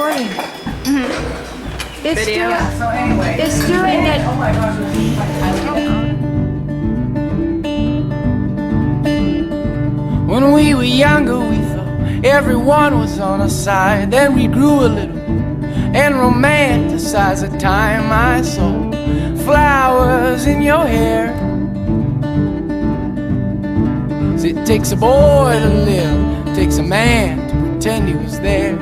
recording. It's Video. doing, So anyway. it's doing it. Oh my gosh. When we were younger, we thought everyone was on our side. Then we grew a little and romanticized the time I saw flowers in your hair. 'Cause it takes a boy to live, it takes a man to pretend he was there.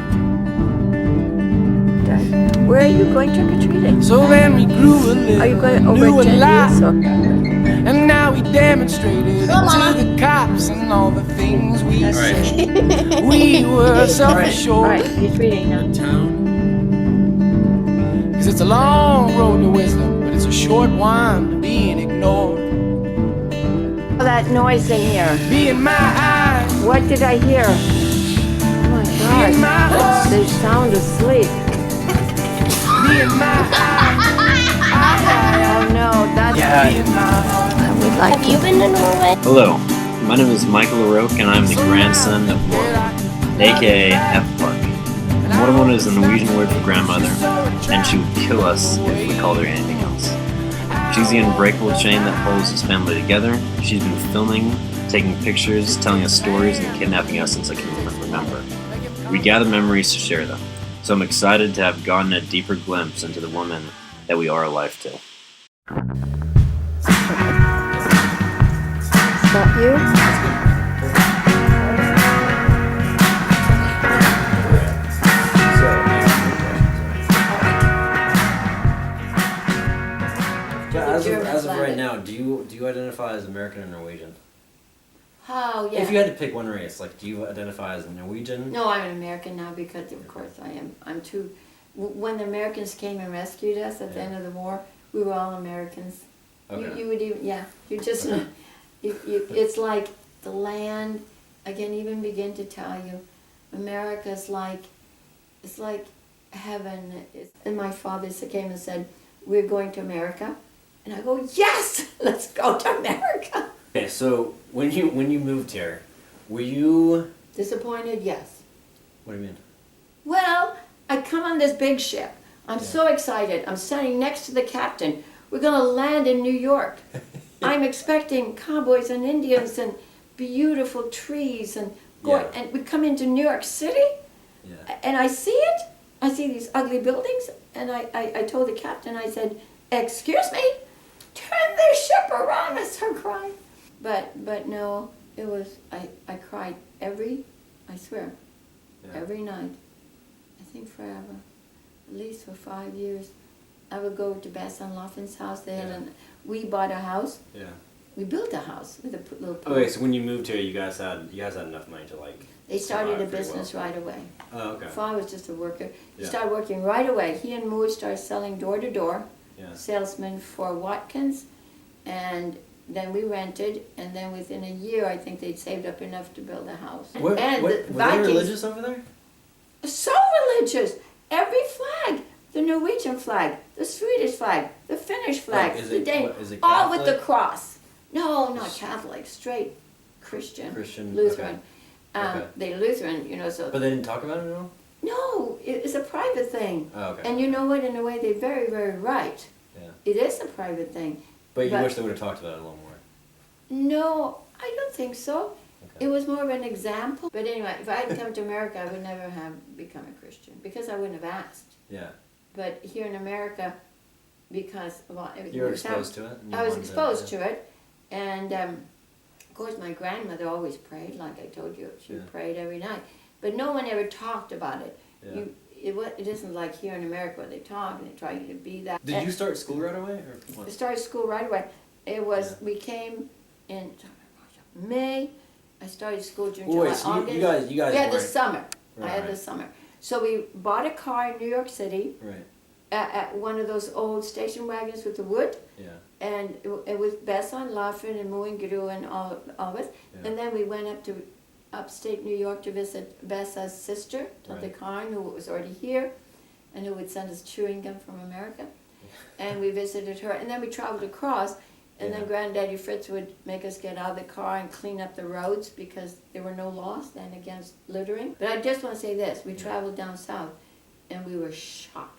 Where are you going trick-or-treating? So then we grew a little, Are you going knew over a 10 lot, years? Or? and now we demonstrated it to the cops and all the things we said. We were self-assured. All right, he's reading now. Cause it's a long road to wisdom, but it's a short one to being ignored. All that noise in here. Be in my eyes, What did I hear? Oh my in my God, heart. they sound asleep. Be in my eyes. Oh no, that's Be in my heart. I would like Have you been to Norway? Hello, my name is Michael LaRoque and I'm the grandson of Mormor, aka F Park. Mormor is the Norwegian word for grandmother, and she would kill us if we called her anything else. She's the unbreakable chain that holds this family together. She's been filming, taking pictures, telling us stories, and kidnapping us since I can remember. We gather memories to share them, so I'm excited to have gotten a deeper glimpse into the woman that we are alive to. Is that you? As of right now, do you identify as American or Norwegian? Oh, yeah. If you had to pick one race, like, do you identify as Norwegian? No, I'm an American now because, of course, I am. I'm too. When the Americans came and rescued us at the end of the war, we were all Americans. Okay. You would even, yeah. You just, it's like the land. I can't even begin to tell you. America's like, it's like heaven. And my father came and said, "We're going to America," and I go, "Yes, let's go to America." Okay, so when you moved here, were you? Disappointed? Yes. What do you mean? Well, I come on this big ship. I'm so excited. I'm standing next to the captain. We're going to land in New York. I'm expecting cowboys and Indians and beautiful trees and and we come into New York City and I see it. I see these ugly buildings and I told the captain, I said, "Excuse me, turn this ship around." I started crying. But no, it was, I cried I swear, every night. I think forever, at least for 5 years. I would go to Bess and Laughlin's house. They had we bought a house. Yeah. We built a house with a little pool. Okay, so when you moved here, you guys had enough money to like. They started a business right away. Oh, okay. Father was just a worker. He started working right away. He and Moore started selling door to door, salesman for Watkins, and then we rented. And then within a year, I think they'd saved up enough to build a house. Were they religious over there? So religious. Every flag. The Norwegian flag, the Swedish flag, the Finnish flag, the Danish, all with the cross. No, not Catholic, straight Christian Lutheran. Okay. They Lutheran, so. But they didn't talk about it at all? No, it's a private thing. Oh, okay. And you know what, in a way, they're very, very right. Yeah. It is a private thing. But you wish they would have talked about it a little more. No, I don't think so. Okay. It was more of an example. But anyway, if I had come to America, I would never have become a Christian because I wouldn't have asked. Yeah. But here in America, because everything you were was exposed to it? I was exposed to it. And of course, my grandmother always prayed, like I told you. She prayed every night. But no one ever talked about it. Yeah. It isn't like here in America where they talk and they try to be that. Did you start school right away? Or I started school right away. It was, we came in May. I started school June, July, August. You guys the summer. Right. I had the summer. So we bought a car in New York City. Right. At one of those old station wagons with the wood. Yeah. And it was Bessa and Laughlin and Moo and Gru and all of us. Yeah. And then we went up to upstate New York to visit Bessa's sister, Tante Karen, who was already here and who would send us chewing gum from America. And we visited her. And then we traveled across. And then Granddaddy Fritz would make us get out of the car and clean up the roads because there were no laws then against littering. But I just want to say this. We traveled down south. and we were shocked,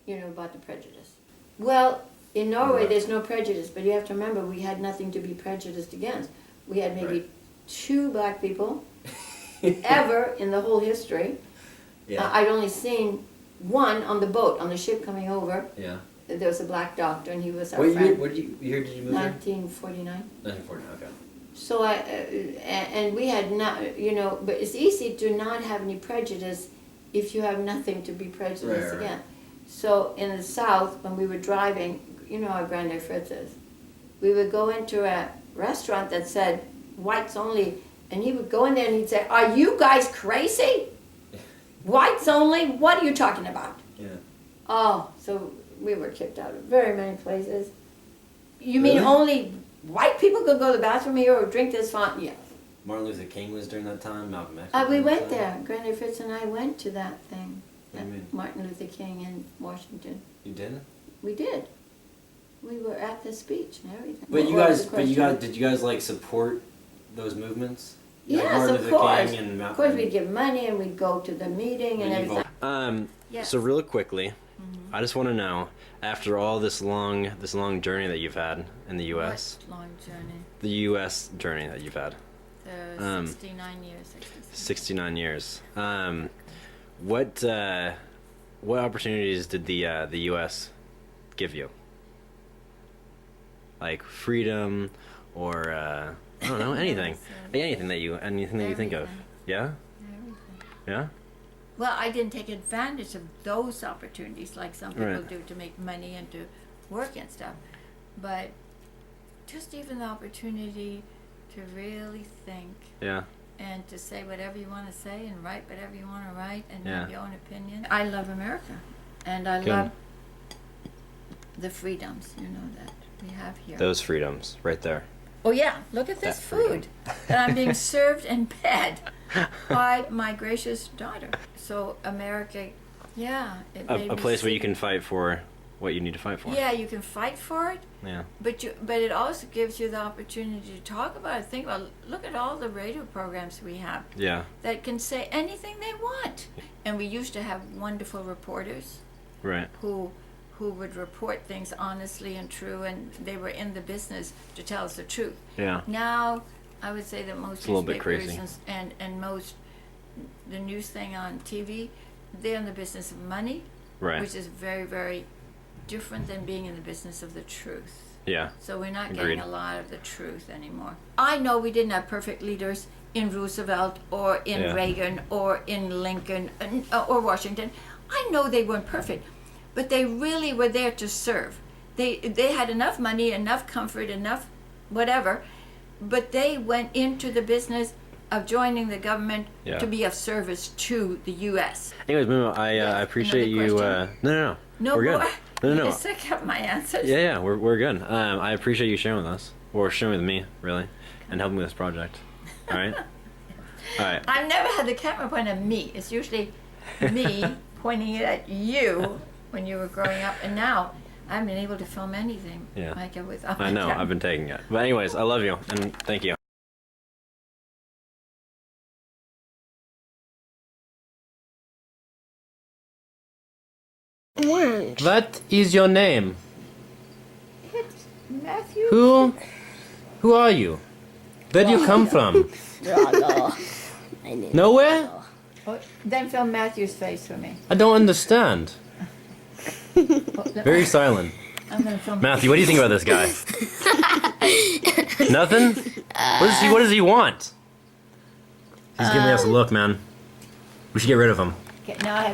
about the prejudice. Well, in Norway, there's no prejudice, but you have to remember, we had nothing to be prejudiced against. We had maybe 2 black people ever in the whole history. Yeah. I'd only seen one on the boat, on the ship coming over. Yeah. There was a black doctor, and he was our What friend. year? What year did you move there? 1949. 1940. Okay. So and we had not, but it's easy to not have any prejudice if you have nothing to be prejudiced Right. against. So in the South, when we were driving, how Grande Fritz is, we would go into a restaurant that said whites only, and he would go in there and he'd say, "Are you guys crazy? Whites only? What are you talking about?" Yeah. Oh, so we were kicked out of very many places. You mean Really? only white people could go to the bathroom here or drink this font? Yeah. Martin Luther King was during that time. Malcolm X. We during went that there. time? Grande Fritz and I went to that thing. What do you mean? Martin Luther King in Washington. You didn't? We did. We were at the speech and everything. But you What was guys, the but you question? guys, did you guys like support those movements? Like Yes, Martin of Luther course. King and Of course, we'd give money and we'd go to the meeting and When you everything. Yes. So real quickly, I just want to know, after all this long journey that you've had in the U.S., What long journey? the U.S. journey that you've had, 69 years. 69 years. What opportunities did the U.S. give you? Like freedom, or I don't know, anything, anything that you think of. Everything. Yeah, Everything. yeah. Well, I didn't take advantage of those opportunities like some people Right. do to make money and to work and stuff. But just even the opportunity to really think Yeah. and to say whatever you want to say and write whatever you want to write and Yeah. have your own opinion. I love America, and I Good. love the freedoms, that we have here. Those freedoms, right there. Oh yeah, look at this That freedom. food that I'm being served in bed by my gracious daughter. So America, yeah, it made A me place where see- you can fight for what you need to fight for. Yeah, you can fight for it, Yeah. but it also gives you the opportunity to talk about it. Think about, look at all the radio programs we have Yeah. that can say anything they want. And we used to have wonderful reporters Right. who would report things honestly and true, and they were in the business to tell us the truth. Yeah. Now, I would say that most It's a little bit newspapers crazy. and most the news thing on TV, they're in the business of money, Right. which is very, very different than being in the business of the truth. Yeah. So we're not Agreed. getting a lot of the truth anymore. I know we didn't have perfect leaders in Roosevelt or in Yeah. Reagan or in Lincoln or Washington. I know they weren't perfect, but they really were there to serve. They had enough money, enough comfort, enough whatever, but they went into the business of joining the government Yeah. to be of service to the U.S. Anyways, Mimo, I Yes, appreciate another you. question? No. No We're more. good. No. You sick of my answers. Yeah, we're good. I appreciate you sharing with us, or sharing with me, really, and helping with this project. All right. All right. I've never had the camera point at me. It's usually me pointing it at you when you were growing up, and now I haven't been able to film anything Yeah. like it without I my know. camera. I've been taking it, but anyways, I love you and thank you. What is your name? It's Matthew. Who are you? Where do you come from? Nowhere? Oh, then film Matthew's face for me. I don't understand. Very silent. I'm gonna film. Matthew, what do you think about this guy? Nothing? What does he want? He's giving us a look, man. We should get rid of him. Okay, now I have